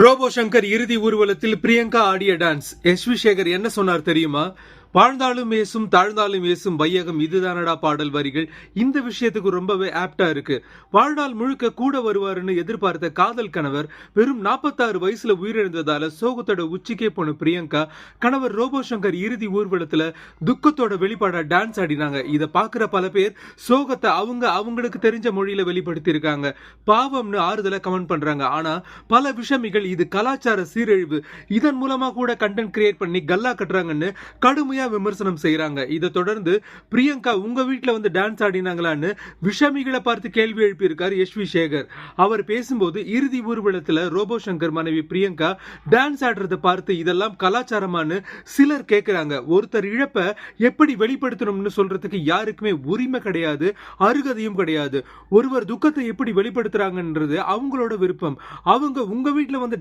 Robot Shankar இறுதி ஊர்வலத்தில் பிரியங்கா ஆடிய டான்ஸ். எஸ்.வி. சேகர் என்ன சொன்னார் தெரியுமா? வாழ்ந்தாலும் ஏசும் தாழ்ந்தாலும் ஏசும் வையகம் இதுதானடா பாடல் வரிகள் இந்த விஷயத்துக்கு ரொம்பவே ஆப்டா இருக்கு. வாழ்நாள் முழுக்க கூட வருவாருன்னு எதிர்பார்த்த காதல் கணவர் வெறும் 46 வயசுல உயிரிழந்ததால சோகத்தோட உச்சிக்கே போன பிரியங்கா கணவர் ரோபோ சங்கர் இறுதி ஊர்வலத்துல துக்கத்தோட வெளிப்பாடா டான்ஸ் ஆடினாங்க. இதை பாக்குற பல பேர் சோகத்தை அவங்களுக்கு தெரிஞ்ச மொழியில வெளிப்படுத்தி இருக்காங்க. பாவம்னு ஆறுதல கமெண்ட் பண்றாங்க. ஆனா பல விஷமிகள் இது கலாச்சார சீரழிவு, இதன் மூலமா கூட கண்டென்ட் கிரியேட் பண்ணி கல்லா கட்டுறாங்கன்னு கடுமையா விமர்சனம் செய்யறாங்க. இதை தொடர்ந்து பிரியங்கா உங்க வீட்டுல வந்து டான்ஸ் ஆடினாங்களான்னு விஷமிகளை பார்த்து கேள்வி எழுப்பி இருக்காரு எஸ்.வி. சேகர். அவர் பேசும்போது இறுதி ஊர்வலத்துல ரோபோ சங்கர் மனைவி பிரியங்கா டான்ஸ் ஆடுறதை பார்த்து இதெல்லாம் கலாச்சாரமானு சிலர் கேட்கிறாங்க. ஒருத்தர் இழப்ப எப்படி வெளிப்படுத்தணும்னு சொல்றதுக்கு யாருக்குமே உரிமை கிடையாது, அருகதையும் கிடையாது. ஒருவர் துக்கத்தை எப்படி வெளிப்படுத்துறாங்கன்றது அவங்களோட விருப்பம். அவங்க உங்க வீட்டுல வந்து